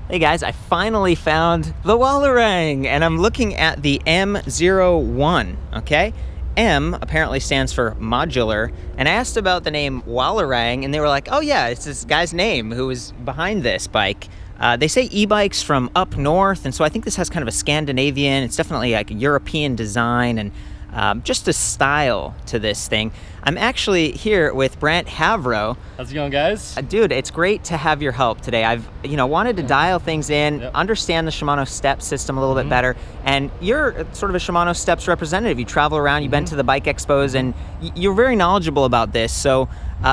Hey guys, I finally found the Walleräng, and I'm looking at the M01, okay? M apparently stands for modular, and I asked about the name Walleräng, and they were like, oh yeah, it's this guy's name who was behind this bike. They say e-bikes from up north, and so I think this has kind of a Scandinavian, it's definitely like a European design, and just a style to this thing. I'm actually here with Brant Havro. How's it going, guys? Dude, it's great to have your help today. I've wanted to dial things in, understand the Shimano STePs system a little bit better, and you're sort of a Shimano STePs representative. You travel around, you've been to the bike expos, and you're very knowledgeable about this, so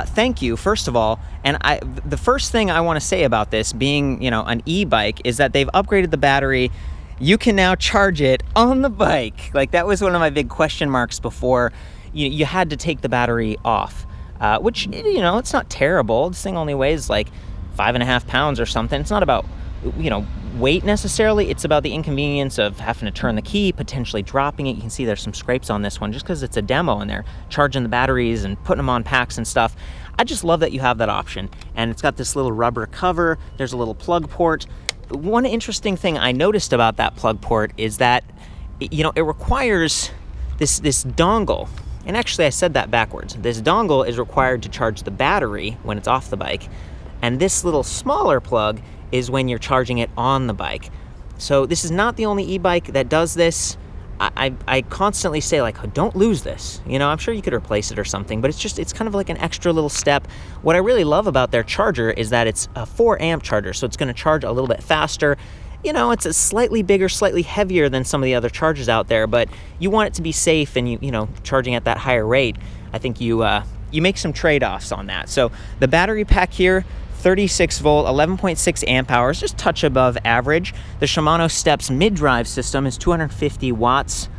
thank you, first of all. And the first thing I want to say about this, being an e-bike, is that they've upgraded the battery. You can now charge it on the bike. Like, that was one of my big question marks before. You had to take the battery off, which, it's not terrible. This thing only weighs like 5.5 pounds or something. It's not about, weight necessarily. It's about the inconvenience of having to turn the key, potentially dropping it. You can see there's some scrapes on this one just because it's a demo and they're charging the batteries and putting them on packs and stuff. I just love that you have that option. And it's got this little rubber cover. There's a little plug port. One interesting thing I noticed about that plug port is that, it requires this dongle. And actually, I said that backwards. This dongle is required to charge the battery when it's off the bike. And this little smaller plug is when you're charging it on the bike. So this is not the only e-bike that does this. I constantly say, like, don't lose this. I'm sure you could replace it or something, but it's kind of like an extra little step. What I really love about their charger is that it's a 4 amp charger, so it's going to charge a little bit faster. It's a slightly bigger, slightly heavier than some of the other chargers out there, but you want it to be safe, and charging at that higher rate, I think you make some trade-offs on that. So the battery pack here, 36 volt, 11.6 amp hours, just touch above average. The Shimano STePs mid-drive system is 250 watts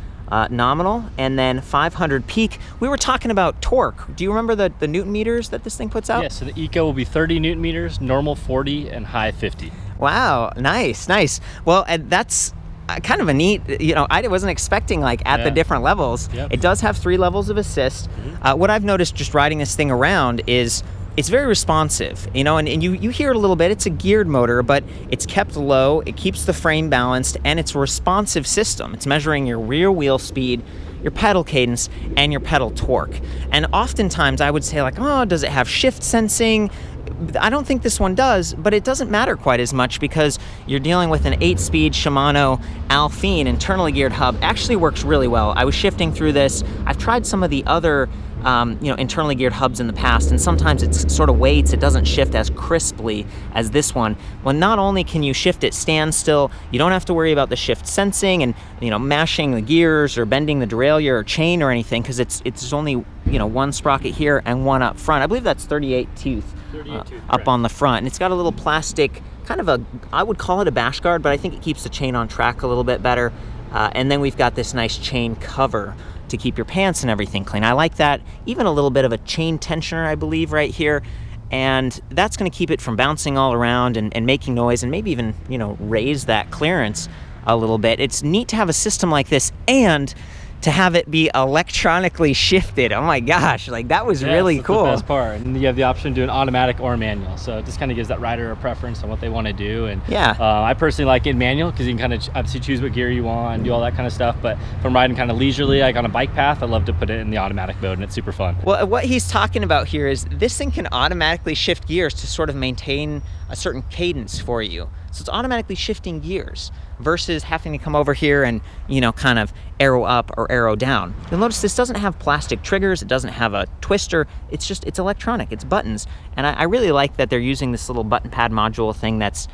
nominal, and then 500 peak. We were talking about torque. Do you remember the Newton meters that this thing puts out? Yeah, so the Eco will be 30 Newton meters, normal 40, and high 50. Wow, nice. Well, and that's kind of a neat, I wasn't expecting at the different levels. It does have 3 levels of assist. What I've noticed just riding this thing around is it's very responsive, and you hear it a little bit. It's a geared motor, but it's kept low, it keeps the frame balanced, and it's a responsive system. It's measuring your rear wheel speed, your pedal cadence, and your pedal torque. And oftentimes I would say, does it have shift sensing? I don't think this one does, but it doesn't matter quite as much because you're dealing with an 8-speed Shimano Alpine internally geared hub. Actually works really well. I was shifting through this. I've tried some of the other internally geared hubs in the past, and sometimes it's sort of weights. It doesn't shift as crisply as this one. Well, not only can you shift at standstill, you don't have to worry about the shift sensing and mashing the gears or bending the derailleur or chain or anything, because it's only one sprocket here and one up front. I believe that's 38 tooth up on the front, and it's got a little plastic kind of I would call it a bash guard, but I think it keeps the chain on track a little bit better. And then we've got this nice chain cover to keep your pants and everything clean. I like that. Even a little bit of a chain tensioner, I believe, right here. And that's going to keep it from bouncing all around and making noise, and maybe even, raise that clearance a little bit. It's neat to have a system like this and to have it be electronically shifted. Oh my gosh, that was really cool. That's the best part. And you have the option to do an automatic or manual. So it just kind of gives that rider a preference on what they want to do. And I personally like it manual because you can kind of obviously choose what gear you want and do all that kind of stuff. But if I'm riding kind of leisurely, like on a bike path, I love to put it in the automatic mode, and it's super fun. Well, what he's talking about here is this thing can automatically shift gears to sort of maintain a certain cadence for you. So it's automatically shifting gears versus having to come over here and, kind of arrow up or arrow down. You'll notice this doesn't have plastic triggers. It doesn't have a twister. It's electronic. It's buttons. And I really like that they're using this little button pad module thing that's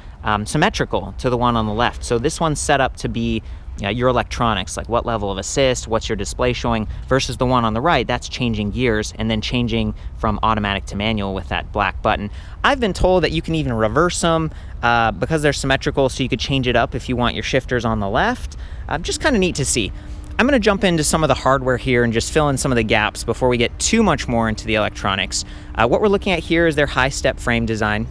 symmetrical to the one on the left. So this one's set up to be your electronics, like what level of assist, what's your display showing, versus the one on the right, that's changing gears and then changing from automatic to manual with that black button. I've been told that you can even reverse them because they're symmetrical, so you could change it up if you want your shifters on the left. Just kind of neat to see. I'm going to jump into some of the hardware here and just fill in some of the gaps before we get too much more into the electronics. What we're looking at here is their high step frame design.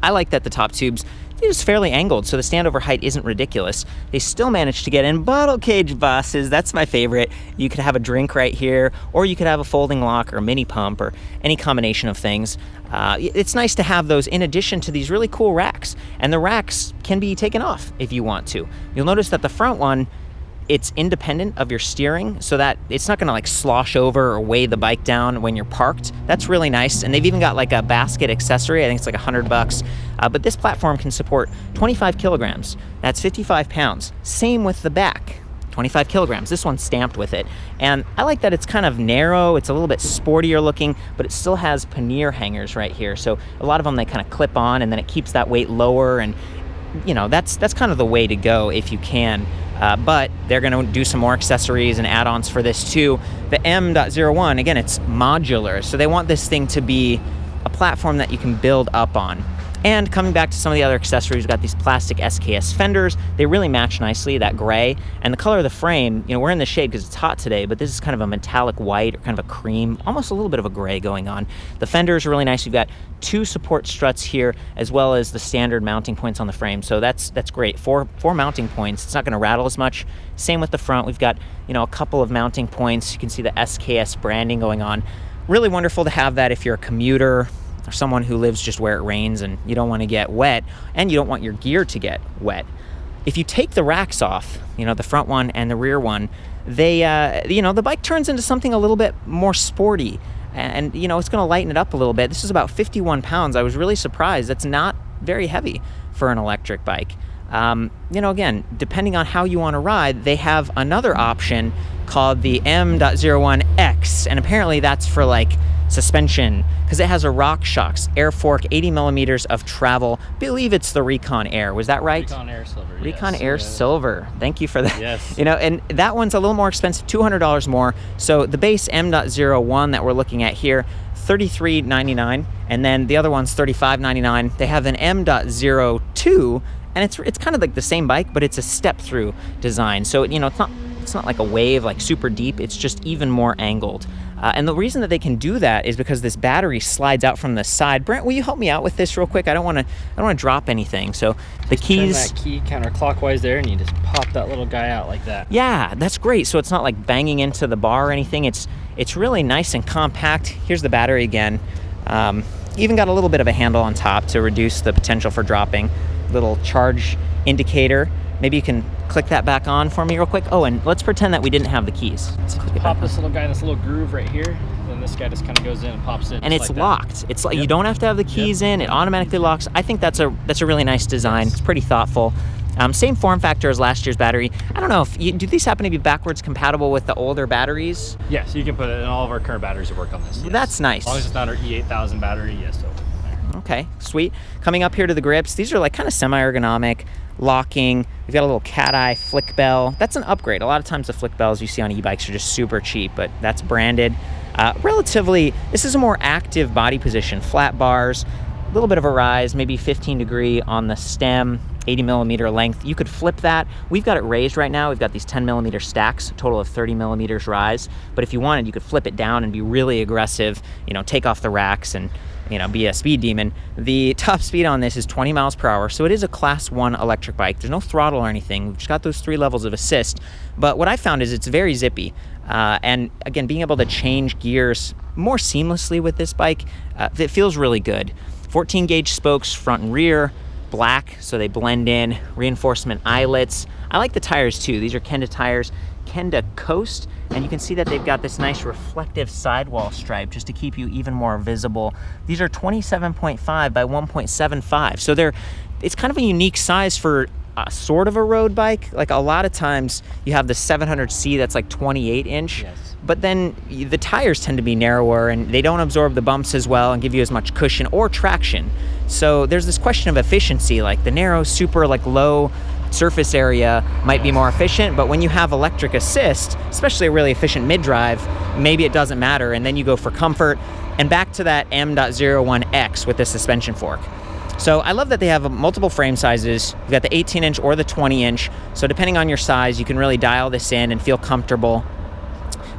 I like that the top tubes it is fairly angled, so the standover height isn't ridiculous. They still managed to get in bottle cage bosses. That's my favorite. You could have a drink right here, or you could have a folding lock or a mini pump or any combination of things. It's nice to have those in addition to these really cool racks, and the racks can be taken off if you want to. You'll notice that the front one, it's independent of your steering, so that it's not gonna like slosh over or weigh the bike down when you're parked. That's really nice. And they've even got like a basket accessory. I think it's like $100. But this platform can support 25 kilograms. That's 55 pounds. Same with the back, 25 kilograms. This one's stamped with it. And I like that it's kind of narrow. It's a little bit sportier looking, but it still has pannier hangers right here. So a lot of them, they kind of clip on, and then it keeps that weight lower. And you know, that's kind of the way to go if you can. But they're going to do some more accessories and add-ons for this too. The M.01, again, it's modular, so they want this thing to be a platform that you can build up on. And coming back to some of the other accessories, we've got these plastic SKS fenders. They really match nicely, that gray. And the color of the frame, you know, we're in the shade because it's hot today, but this is kind of a metallic white or kind of a cream, almost a little bit of a gray going on. The fenders are really nice. You've got 2 support struts here, as well as the standard mounting points on the frame. So that's great. Four mounting points. It's not going to rattle as much. Same with the front. We've got, you know, a couple of mounting points. You can see the SKS branding going on. Really wonderful to have that if you're a commuter or someone who lives just where it rains and you don't want to get wet, and you don't want your gear to get wet. If you take the racks off, you know, the front one and the rear one, they, you know, the bike turns into something a little bit more sporty, and you know, it's going to lighten it up a little bit. This is about 51 pounds. I was really surprised. That's not very heavy for an electric bike. You know, again, depending on how you want to ride, they have another option called the M.01X, and apparently that's for like suspension, because it has a RockShox air fork, 80 millimeters of travel. I believe it's the Recon Air. Was that right? Recon Air Silver. Recon yes. Air Silver. Thank you for that. Yes. You know, and that one's a little more expensive, $200 more. So the base M.01 that we're looking at here, $33.99, and then the other one's $35.99. They have an M.02, and it's kind of like the same bike, but it's a step-through design. So you know, it's not like a wave, like super deep. It's just even more angled. And the reason that they can do that is because this battery slides out from the side. Brent, will you help me out with this real quick? I don't want to drop anything. So the keys. Turn that key counterclockwise there, and you just pop that little guy out like that. Yeah, that's great. So it's not like banging into the bar or anything. It's really nice and compact. Here's the battery again. Even got a little bit of a handle on top to reduce the potential for dropping. Little charge indicator. Maybe you can click that back on for me real quick. Oh, and let's pretend that we didn't have the keys. Let's pop this little guy in this little groove right here. Then this guy just kind of goes in and pops in. And it's like locked. It's like, yep, you don't have to have the keys in. It automatically locks. I think that's a really nice design. Yes. It's pretty thoughtful. Same form factor as last year's battery. I don't know if do these happen to be backwards compatible with the older batteries? Yes, you can put it in all of our current batteries that work on this. Yes. That's nice. As long as it's not our E8000 battery, yes, it'll work on there. Okay, sweet. Coming up here to the grips, these are like kind of semi-ergonomic, locking. We've got a little cat eye flick bell. That's an upgrade. A lot of times the flick bells you see on e-bikes are just super cheap, but that's branded. Relatively, this is a more active body position. Flat bars, a little bit of a rise, maybe 15 degree on the stem, 80 millimeter length. You could flip that. We've got it raised right now. We've got these 10 millimeter stacks, a total of 30 millimeters rise. But if you wanted, you could flip it down and be really aggressive, you know, take off the racks and, you know, be a speed demon. The top speed on this is 20 miles per hour, so it is a class 1 electric bike. There's no throttle or anything. We've just got those 3 levels of assist. But what I found is it's very zippy. And again, being able to change gears more seamlessly with this bike, it feels really good. 14 gauge spokes, front and rear, black, so they blend in, reinforcement eyelets. I like the tires too. These are Kenda tires, Kenda Coast, and you can see that they've got this nice reflective sidewall stripe just to keep you even more visible. These are 27.5 by 1.75, so it's kind of a unique size for sort of a road bike. Like a lot of times you have the 700C that's like 28 inch. Yes. But then the tires tend to be narrower and they don't absorb the bumps as well and give you as much cushion or traction. So there's this question of efficiency, like the narrow, super like low surface area might be more efficient, but when you have electric assist, especially a really efficient mid-drive, maybe it doesn't matter, and then you go for comfort. And back to that M.01X with the suspension fork. So I love that they have multiple frame sizes. You've got the 18 inch or the 20 inch. So depending on your size, you can really dial this in and feel comfortable.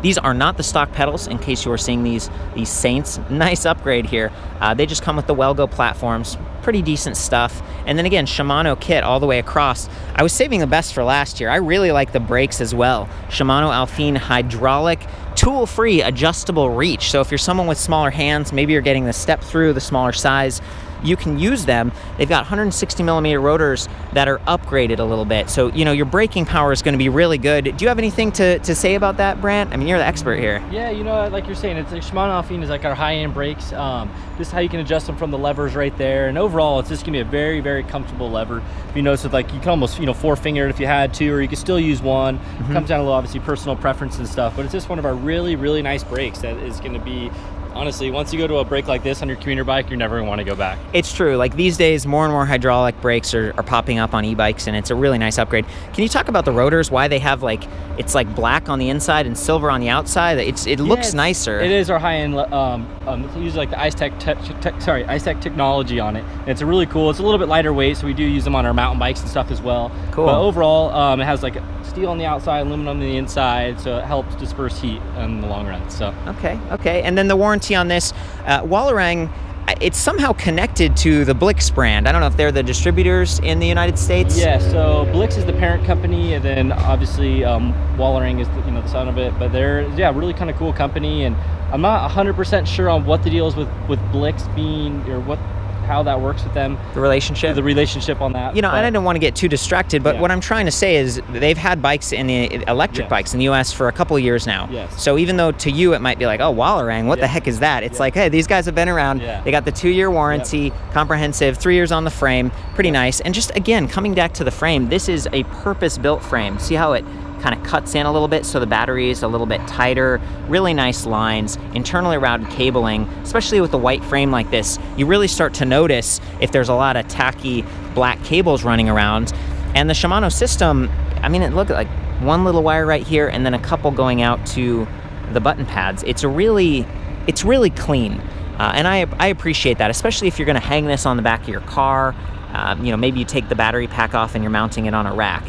These are not the stock pedals, in case you were seeing these Saints. Nice upgrade here. They just come with the Wellgo platforms. Pretty decent stuff. And then again, Shimano kit all the way across. I was saving the best for last year. I really like the brakes as well. Shimano Alpine hydraulic, tool-free adjustable reach. So if you're someone with smaller hands, maybe you're getting the step through, the smaller size, you can use them. They've got 160 millimeter rotors that are upgraded a little bit. So, you know, your braking power is going to be really good. Do you have anything to say about that, Brant? I mean, you're the expert here. Yeah, you know, like you're saying, it's like Shimano Alpine is like our high-end brakes. This is how you can adjust them from the levers right there. And overall, it's just going to be a very, very comfortable lever. If you notice, like you can almost, you know, four-finger it if you had to, or you can still use one. Comes down to obviously personal preference and stuff, but it's just one of our really, really nice brakes that is going to be, honestly, once you go to a brake like this on your commuter bike, you're never going to want to go back. It's true. Like these days, more and more hydraulic brakes are popping up on e-bikes, and it's a really nice upgrade. Can you talk about the rotors, why they have like, it's like black on the inside and silver on the outside? It looks nicer. It is our high-end, it uses like the IceTech technology on it. And it's a really cool, it's a little bit lighter weight, so we do use them on our mountain bikes and stuff as well. Cool. But overall, it has like steel on the outside, aluminum on the inside, so it helps disperse heat in the long run. So okay. And then the warranty on this, Walleräng, it's somehow connected to the Blix brand. I don't know if they're the distributors in the United States. Yeah, so Blix is the parent company, and then obviously Walleräng is the son of it. But they're really kind of cool company, and I'm not 100% sure on what the deal is with Blix being, or how that works with them. The relationship on that. You know, I didn't want to get too distracted, but what I'm trying to say is they've had bikes in the electric bikes in the US for a couple of years now. Yes. So even though to you it might be like, oh, Walleräng, what the heck is that? It's like, hey, these guys have been around. They got the 2-year warranty, comprehensive, 3 years on the frame, pretty nice. And just again, coming back to the frame, this is a purpose-built frame. See how it kind of cuts in a little bit, so the battery is a little bit tighter. Really nice lines, internally routed cabling. Especially with the white frame like this, you really start to notice if there's a lot of tacky black cables running around. And the Shimano system, I mean, look at like one little wire right here and then a couple going out to the button pads. It's really clean. And I appreciate that, especially if you're gonna hang this on the back of your car. You know, maybe you take the battery pack off and you're mounting it on a rack.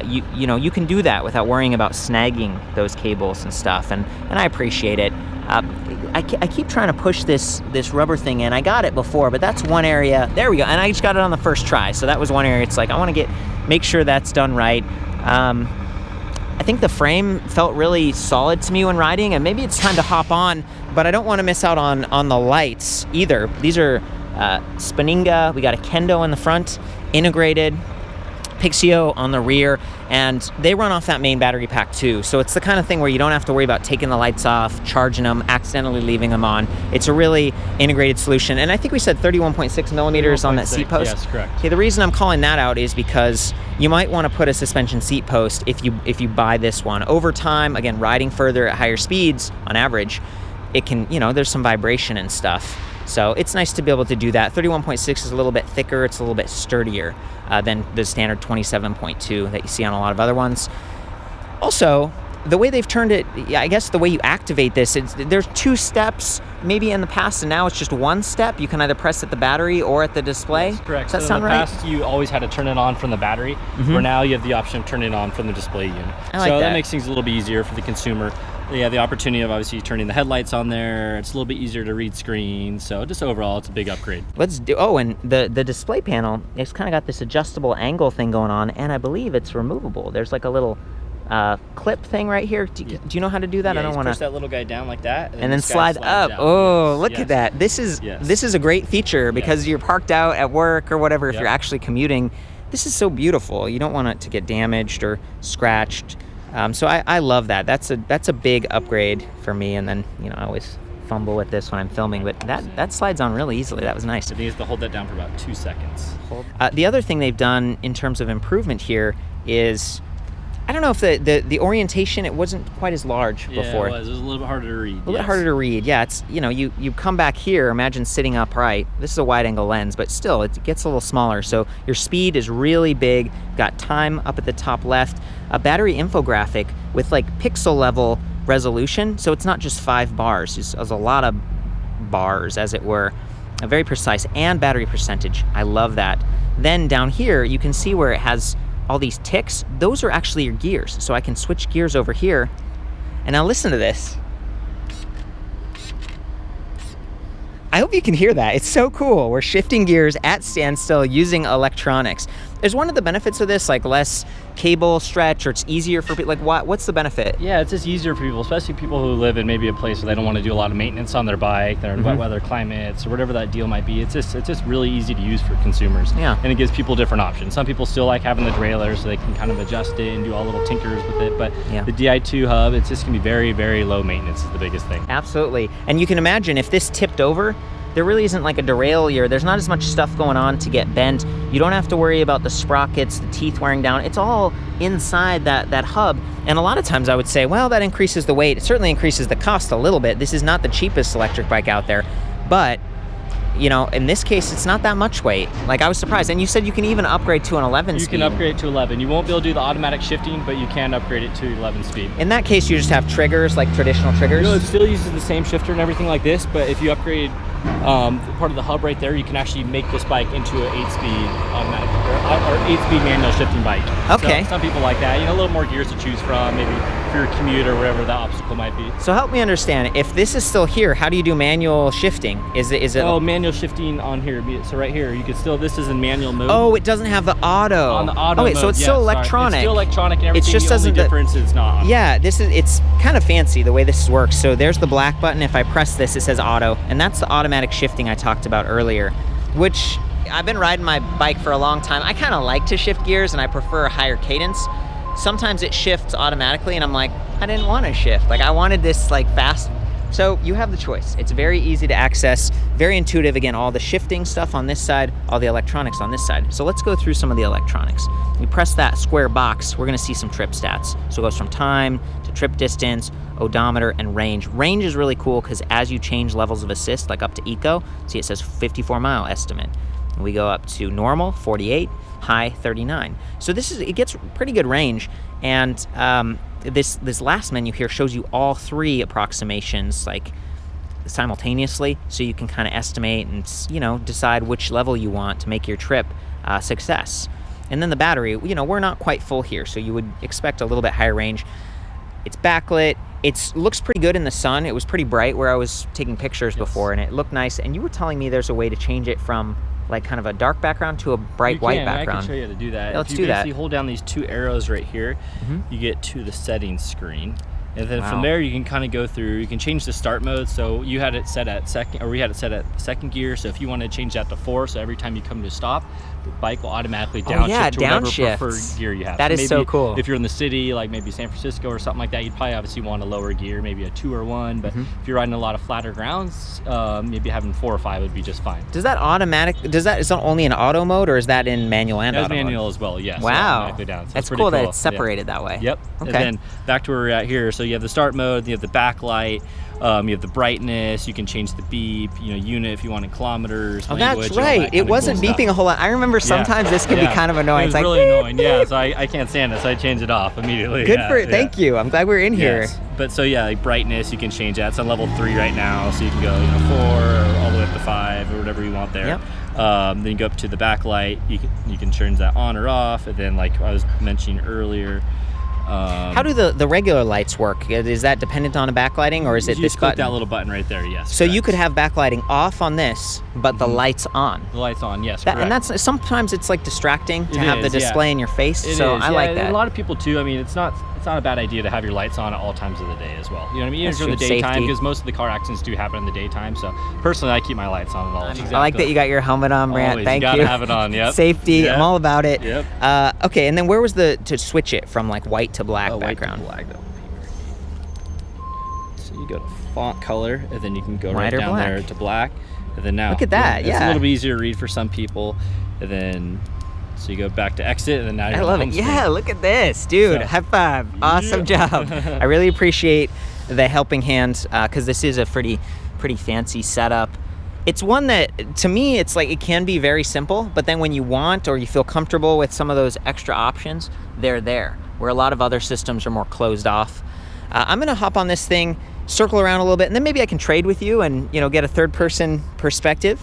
You know, you can do that without worrying about snagging those cables and stuff, and I appreciate it. I keep trying to push this rubber thing in. I got it before, but that's one area. There we go, and I just got it on the first try, so that was one area. It's like I want to make sure that's done right. I think the frame felt really solid to me when riding, and maybe it's time to hop on, but I don't want to miss out on the lights either. These are Spaninga. We got a Kendo in the front, integrated. Pixio on the rear, and they run off that main battery pack too. So it's the kind of thing where you don't have to worry about taking the lights off, charging them, accidentally leaving them on. It's a really integrated solution. And I think we said 31.6 millimeters on that seat post. Yes, correct. Okay, the reason I'm calling that out is because you might want to put a suspension seat post if you buy this one. Over time, again, riding further at higher speeds on average, it can, you know, there's some vibration and stuff. So it's nice to be able to do that. 31.6 is a little bit thicker, it's a little bit sturdier than the standard 27.2 that you see on a lot of other ones. Also, the way they've turned it, I guess the way you activate this, there's 2 steps maybe in the past, and now it's just 1 step. You can either press at the battery or at the display. That's correct. Does that sound right? In the past, you always had to turn it on from the battery, where now you have the option of turning it on from the display unit. I like that makes things a little bit easier for the consumer. Yeah, the opportunity of obviously turning the headlights on there. It's a little bit easier to read screens. So just overall, it's a big upgrade. And the display panel, it's kind of got this adjustable angle thing going on, and I believe it's removable. There's like a little clip thing right here. Do you know how to do that? Yeah, I don't want to push that little guy down like that, and then slide up. Down. Oh, look at that! This is a great feature because you're parked out at work or whatever. If you're actually commuting, this is so beautiful. You don't want it to get damaged or scratched. So I love that. That's a big upgrade for me. And then, you know, I always fumble with this when I'm filming, but that slides on really easily. That was nice. So needs to hold that down for about 2 seconds. The other thing they've done in terms of improvement here is, I don't know if the orientation, it wasn't quite as large before. It was a little bit harder to read. A little bit harder to read. Yeah, it's, you know, you come back here, imagine sitting upright. This is a wide angle lens, but still it gets a little smaller. So your speed is really big. Got time up at the top left. A battery infographic with like pixel level resolution. So it's not just 5 bars. There's a lot of bars, as it were. Very precise, and battery percentage. I love that. Then down here, you can see where it has all these ticks. Those are actually your gears. So I can switch gears over here, And now listen to this. I hope you can hear that. It's so cool. We're shifting gears at standstill using electronics. Is one of the benefits of this like less cable stretch, or it's easier for people? Like what's the benefit? Yeah, it's just easier for people, especially people who live in maybe a place where they don't want to do a lot of maintenance on their bike. They're in wet weather climates or whatever that deal might be. It's just really easy to use for consumers. Yeah. And it gives people different options. Some people still like having the derailleur so they can kind of adjust it and do all little tinkers with it. But the Di2 hub, it's just gonna be very, very low maintenance is the biggest thing. Absolutely. And you can imagine if this tipped over, there really isn't like a derailleur. There's not as much stuff going on to get bent. You don't have to worry about the sprockets, the teeth wearing down. It's all inside that hub. And a lot of times I would say, well, that increases the weight. It certainly increases the cost a little bit. This is not the cheapest electric bike out there, but you know, in this case, it's not that much weight. Like, I was surprised. And you said you can even upgrade to an 11 speed. You can upgrade to 11. You won't be able to do the automatic shifting, but you can upgrade it to 11 speed. In that case, you just have triggers, like traditional triggers? No, it still uses the same shifter and everything like this, but if you upgrade part of the hub right there, you can actually make this bike into an 8-speed automatic or 8-speed manual shifting bike. Okay. So some people like that. You know, a little more gears to choose from, maybe if you're a commute or whatever the obstacle might be. So help me understand, if this is still here, how do you do manual shifting? Is it? Oh, manual shifting on here. So right here, you can still, this is in manual mode. Oh, it doesn't have the auto. On the auto okay, mode, so it's still electronic. It's still electronic and everything. It just doesn't. The only difference is not. Yeah, it's kind of fancy the way this works. So there's the black button. If I press this, it says auto, and that's the automatic shifting I talked about earlier, which I've been riding my bike for a long time. I kind of like to shift gears, and I prefer a higher cadence. Sometimes it shifts automatically, and I'm like, I didn't want to shift. Like, I wanted this like fast. So you have the choice. It's very easy to access, very intuitive. Again, all the shifting stuff on this side, all the electronics on this side. So let's go through some of the electronics. You press that square box, we're gonna see some trip stats. So it goes from time to trip distance, odometer, and range. Range is really cool because as you change levels of assist, like up to eco, see it says 54-mile estimate. And we go up to normal, 48, high, 39. So it gets pretty good range. And this last menu here shows you all three approximations like simultaneously, so you can kind of estimate and, you know, decide which level you want to make your trip success. And then the battery, you know, we're not quite full here, so you would expect a little bit higher range. It's backlit. It looks pretty good in the sun. It was pretty bright where I was taking pictures before, and it looked nice. And you were telling me there's a way to change it from like kind of a dark background to a bright white background. I can show you how to do that. Yeah, let's do that. If you hold down these two arrows right here, you get to the settings screen. And then from there, you can kind of go through, you can change the start mode. So you had it set at second, or we had it set at second gear. So if you want to change that to 4, so every time you come to stop, the bike will automatically downshift to whatever preferred gear you have. That is so cool. If you're in the city, like maybe San Francisco or something like that, you'd probably obviously want a lower gear, maybe a 2 or 1. But if you're riding a lot of flatter grounds, maybe having 4 or 5 would be just fine. Does that is that only in auto mode, or is that in manual and auto mode? Manual as well, yes. Wow. So that's cool that it's separated that way. Yep. Okay. And then back to where we're at here. So you have the start mode, you have the backlight, you have the brightness, you can change the beep, you know, unit if you want in kilometers, language. That's right. It wasn't beeping a whole lot. I remember sometimes this can be kind of annoying. It's like, really annoying, yeah. So I can't stand it, so I change it off immediately. Thank you. I'm glad we're in here. But so yeah, like brightness, you can change that. It's on level 3 right now, so you can go 4 or all the way up to 5 or whatever you want there. Yep. Then you go up to the backlight. You can turn that on or off, and then like I was mentioning earlier. How do the regular lights work? Is that dependent on a backlighting, or is it this button? That little button right there, yes. So you could have backlighting off on this, but the lights on. The lights on, yes. And that's sometimes it's like distracting to have the display in your face. I like that. A lot of people too. I mean, it's not a bad idea to have your lights on at all times of the day as well. You know what I mean? Even during the daytime, because most of the car accidents do happen in the daytime. So personally, I keep my lights on at all times. I like that you got your helmet on, Brant. Always. Thank you. You gotta have it on. Yep. Safety. Yep. I'm all about it. Yep. Okay, and then where was to switch it from like white to black background? White to black. So you go to font color, and then you can go right down there to black, and then now look at that. It's a little bit easier to read for some people, and then. So you go back to exit, and then now you're I love it. Yeah, look at this, dude. High five. Awesome job. I really appreciate the helping hand because this is a pretty fancy setup. It's one that, to me, it's like it can be very simple, but then when you want or you feel comfortable with some of those extra options, they're there, where a lot of other systems are more closed off. I'm going to hop on this thing, circle around a little bit, and then maybe I can trade with you and get a third-person perspective.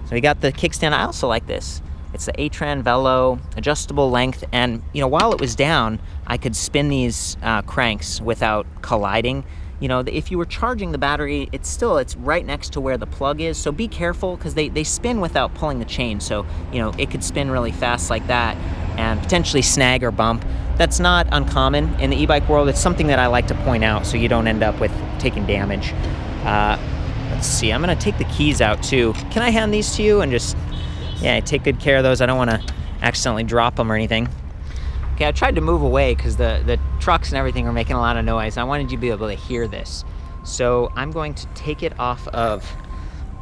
So we got the kickstand. I also like this. It's the A-Tran Velo, adjustable length, and while it was down, I could spin these cranks without colliding. If you were charging the battery, it's right next to where the plug is, so be careful because they spin without pulling the chain, so it could spin really fast like that and potentially snag or bump. That's not uncommon in the e-bike world. It's something that I like to point out so you don't end up with taking damage. Let's see, I'm gonna take the keys out too. Can I hand these to you and just, take good care of those? I don't wanna accidentally drop them or anything. Okay, I tried to move away because the trucks and everything are making a lot of noise. I wanted you to be able to hear this. So I'm going to take it off of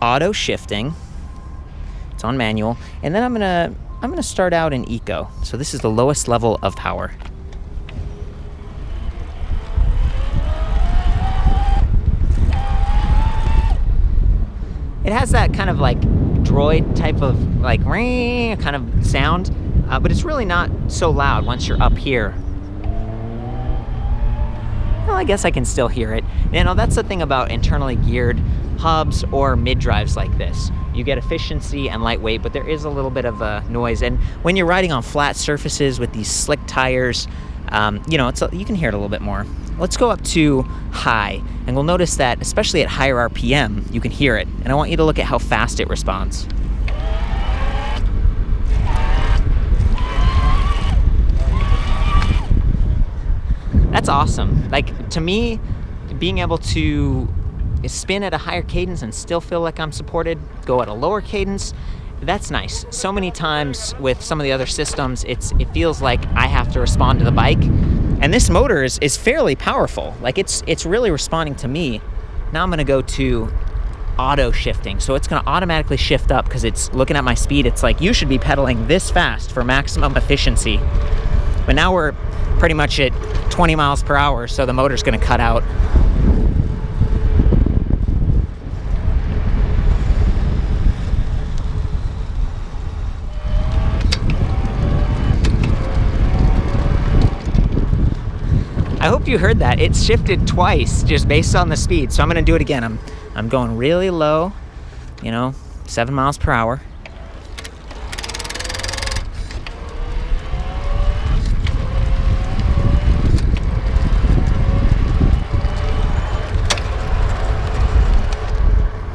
auto shifting. It's on manual. And then I'm gonna start out in eco. So this is the lowest level of power. It has that kind of like droid type of like ring kind of sound, but it's really not so loud once you're up here. Well, I guess I can still hear it. That's the thing about internally geared hubs or mid-drives like this. You get efficiency and lightweight, but there is a little bit of noise. And when you're riding on flat surfaces with these slick tires, you can hear it a little bit more. Let's go up to high, and we'll notice that, especially at higher RPM, you can hear it. And I want you to look at how fast it responds. That's awesome. Like, to me, being able to spin at a higher cadence and still feel like I'm supported, go at a lower cadence, that's nice. So many times with some of the other systems, it feels like I have to respond to the bike. And this motor is fairly powerful. Like, it's really responding to me. Now I'm gonna go to auto shifting. So it's gonna automatically shift up because it's looking at my speed. It's like, you should be pedaling this fast for maximum efficiency. But now we're pretty much at 20 miles per hour, so the motor's gonna cut out. I hope you heard that. It shifted twice just based on the speed. So I'm gonna do it again. I'm going really low, 7 miles per hour.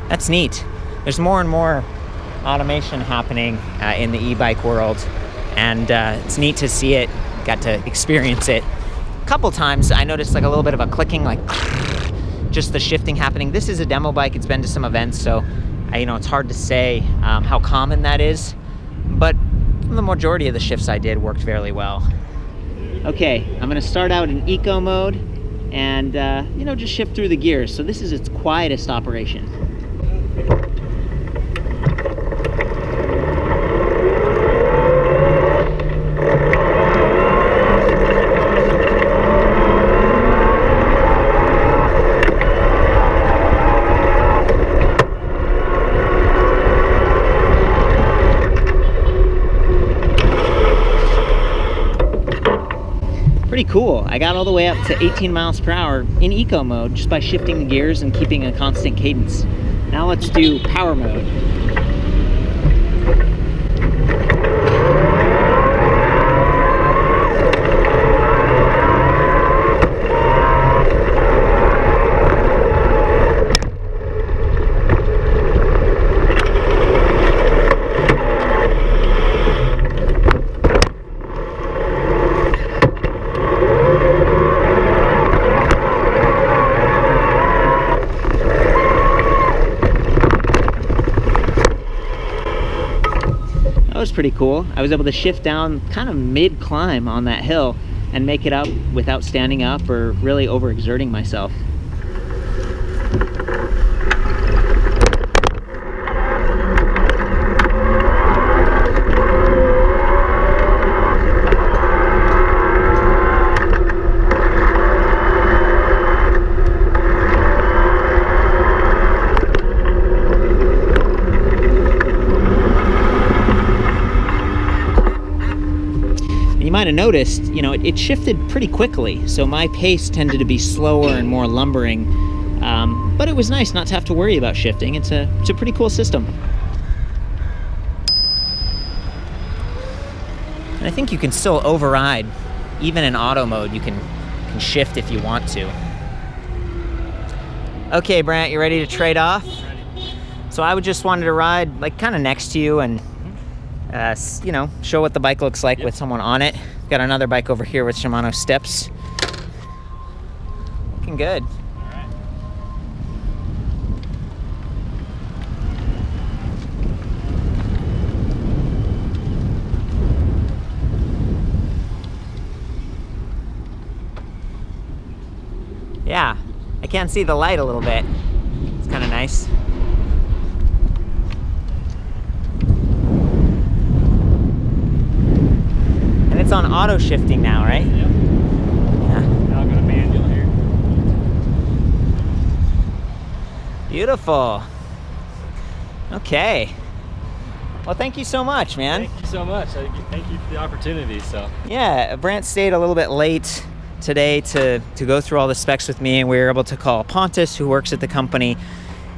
That's neat. There's more and more automation happening in the e-bike world, and it's neat to see it, got to experience it. A couple times I noticed like a little bit of a clicking, like just the shifting happening. This is a demo bike, it's been to some events, so it's hard to say how common that is, but the majority of the shifts I did worked fairly well. Okay, I'm gonna start out in eco mode and just shift through the gears. So this is its quietest operation. Pretty cool. I got all the way up to 18 miles per hour in eco mode just by shifting the gears and keeping a constant cadence. Now let's do power mode. Pretty cool. I was able to shift down kind of mid-climb on that hill and make it up without standing up or really overexerting myself. You might have noticed, it shifted pretty quickly, so my pace tended to be slower and more lumbering, but it was nice not to have to worry about shifting. It's a pretty cool system. And I think you can still override, even in auto mode, you can shift if you want to. Okay, Brant, you ready to trade off? Ready. So I would just wanted to ride like kind of next to you and you know, show what the bike looks like with someone on it. Got another bike over here with Shimano STePs. Looking good. Yeah, I can see the light a little bit. It's kind of nice. And it's on auto shifting now, right? Yep. Yeah. Now I'm going to manual here. Beautiful. Okay. Well, thank you so much, man. Thank you so much. Thank you for the opportunity. So. Yeah, Brant stayed a little bit late today to go through all the specs with me, and we were able to call Pontus, who works at the company,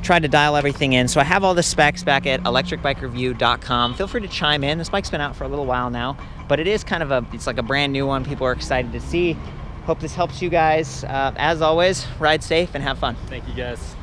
tried to dial everything in. So I have all the specs back at ElectricBikeReview.com. Feel free to chime in. This bike's been out for a little while now, but it is kind of it's like a brand new one. People are excited to see. Hope this helps you guys. As always, ride safe and have fun. Thank you guys.